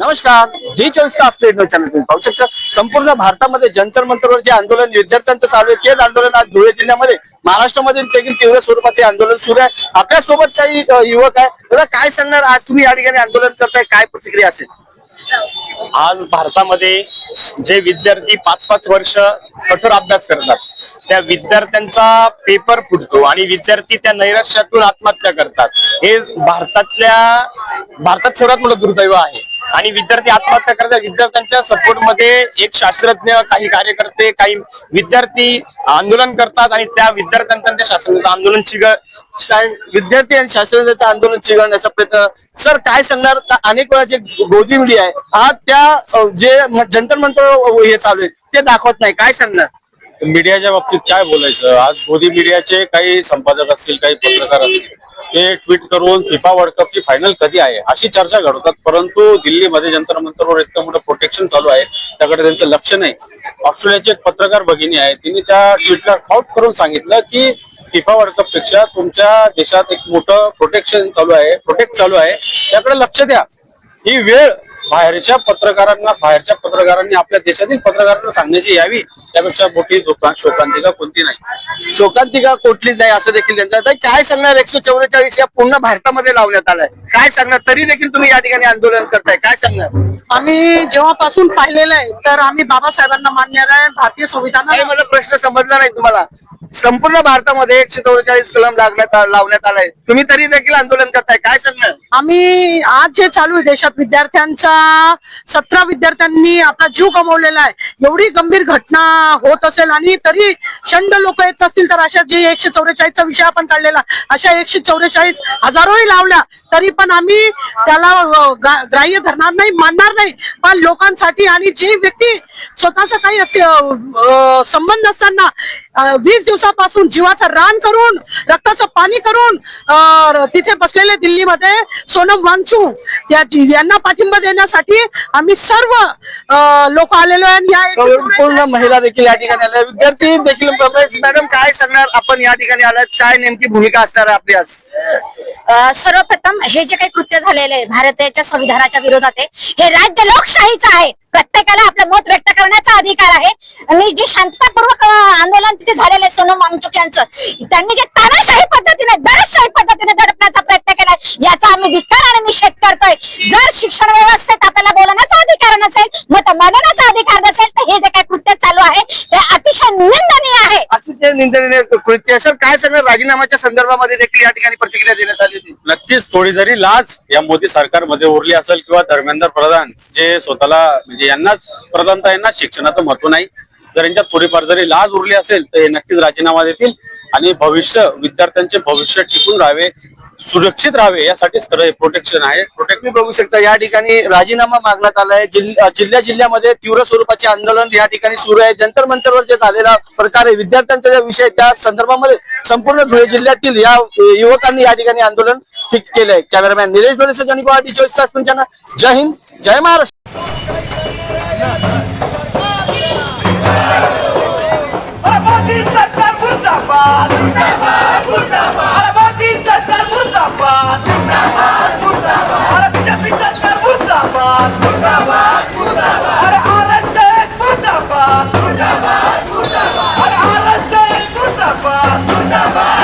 नमस्कार, डी 24 तास plate channel तुम्ही पाहू शकता. संपूर्ण भारतामध्ये जंतर मंतरवर जे आंदोलन विद्यार्थ्यांचं चालू आहे तेच आंदोलन आज धुळे जिल्ह्यामध्ये महाराष्ट्रामध्ये देखील तीव्र स्वरूपाचे आंदोलन सुरू आहे. आपल्या सोबत काही युवक आहे. तर काय सांगणार, आज तुम्ही या ठिकाणी आंदोलन करताय, काय प्रतिक्रिया असेल? आज भारतामध्ये जे विद्यार्थी 5-5 वर्ष कठोर अभ्यास करतात त्या विद्यार्थ्यांचा पेपर फुटतो आणि विद्यार्थी त्या नैराश्यातून आत्महत्या करतात. हे भारतात सर्वात मोठं दुर्दैव आहे. आणि विद्यार्थी आत्महत्या करतात. विद्यार्थ्यांच्या सपोर्ट मध्ये एक शास्त्रज्ञ, काही कार्यकर्ते, काही विद्यार्थी आंदोलन करतात आणि त्या विद्यार्थ्यांचं त्या शास्त्रज्ञांचं आंदोलन विद्यार्थी आणि शास्त्रज्ञांचं आंदोलन चिघळण्याचा प्रयत्न. सर काय सांगणार, अनेक वेळा जे गोदी मीडिया आहे हा त्या जे जंतर मंतर हे चालू आहे ते दाखवत नाही, काय सांगणार? मीडियाच्या बाबतीत काय बोलायचं? आज मोदी मीडियाचे काही संपादक असतील, काही पत्रकार असतील, ते ट्विट करून फिफा वर्ल्ड कपची फायनल कधी आहे अशी चर्चा घडवतात. परंतु दिल्लीमध्ये जंतर मंतरवर इतकं मोठं प्रोटेक्शन चालू आहे, त्याकडे त्यांचं लक्ष नाही. ऑस्ट्रेलियाचे एक पत्रकार भगिनी आहे, तिने त्या ट्विटला फाउट करून सांगितलं की फिफा वर्ल्ड कप पेक्षा तुमच्या देशात एक मोठं प्रोटेक्ट चालू आहे, त्याकडे लक्ष द्या. ही वेळ बाहेरच्या पत्रकारांनी आपल्या देशातील पत्रकारांना सांगण्याची यावी, त्यापेक्षा मोठी शोकांतिका कोणती नाही. शोकांतिका कुठलीच नाही असं देखील त्यांचं. काय सांगणार, 144 या पूर्ण भारतामध्ये लावण्यात आलाय, काय सांगणार? तरी देखील तुम्ही या ठिकाणी आंदोलन करताय, काय सांगणार? आम्ही जेव्हापासून पाहिलेलं आहे तर आम्ही बाबासाहेबांना मानणार आहे. भारतीय संविधान. मला प्रश्न समजला नाही तुम्हाला. संपूर्ण भारतामध्ये 144 कलम लावण्यात आलाय, तुम्ही तरी देखील आंदोलन करताय, काय सांगणार? आम्ही आज जे चालू आहे देशात विद्यार्थ्यांचा 17 विद्यार्थ्यांनी आपला जीव गमावलेला आहे. एवढी गंभीर घटना होत असेल आणि तरी शंड लोक येत असतील तर अशा जे 144चा विषय आपण काढलेला, अशा 144 हजारोही लावल्या तरी पण आम्ही त्याला ग्राह्य धरणार नाही, मानणार नाही. पण लोकांसाठी आणि जी व्यक्ती स्वतःचा काही असते संबंध असताना 20 दिवसापासून जीवाचं रान करून, रक्ताचं पाणी करून तिथे बसलेले दिल्लीमध्ये सोनम वांगचुक यांना पाठिंबा देण्यासाठी आम्ही सर्व लोक आलेलो आहे. पूर्ण महिला देखील या ठिकाणी आल्या, विद्यार्थी देखील. मॅडम काय सांगणार, आपण या ठिकाणी आलात, काय नेमकी भूमिका असणार आहे आपली आज? सर्वप्रथम हे जे काही कृत्य झालेलं आहे भारताच्या संविधानाच्या विरोधात आहे, हे राज्य लोकशाहीचं आहे. प्रत्येकाला आपलं मत व्यक्त करण्याचा अधिकार आहे. आणि जे शांततापूर्वक आंदोलन तिथे झालेलं आहे सोनम वांगचुक यांचं, त्यांनी जे तानाशाही पद्धतीने, दडपशाही पद्धतीने दडपण्याचा प्रयत्न केलाय, याचा आम्ही धिक्कार आणि निषेध करतोय. जर शिक्षण व्यवस्थेत आपल्याला बोलण्याचा अधिकार नसेल, मत मांडण्याचा अधिकार नसेल, तर हे जे काही कृत्य चालू आहे ते अतिशय निंदनीय आहे. अतिशय निंदनीय कृत्य. सर काय सांगणार, राजीनाम्याच्या संदर्भामध्ये देखील या ठिकाणी प्रतिक्रिया देण्यात आली होती. नक्कीच थोडी जरी लाज या मोदी सरकारमध्ये उरली असेल किंवा धर्मेंद्र प्रधान जे स्वतःला म्हणजे यांनाच प्रधानता, यांना शिक्षणाचं महत्व नाही, जर यांच्यात थोडीफार जरी लाज उरली असेल तर हे नक्कीच राजीनामा देतील आणि विद्यार्थ्यांचे भविष्य टिकून राहावे, सुरक्षित राहावे, यासाठीच खरं प्रोटेक्शन आहे. तुम्ही बघू शकता या ठिकाणी राजीनामा मागण्यात आलाय. जिल्ह्यामध्ये तीव्र स्वरूपाचे आंदोलन या ठिकाणी सुरू आहे. जंतर मंतरवर जे झालेला प्रकार आहे विद्यार्थ्यांचा जे विषय, त्या संदर्भामध्ये संपूर्ण धुळे जिल्ह्यातील या युवकांनी या ठिकाणी आंदोलन केलंय. कॅमेरामॅन निलेश डोळे, डी 24 तास पंचायत. जय हिंद, जय महाराष्ट्र.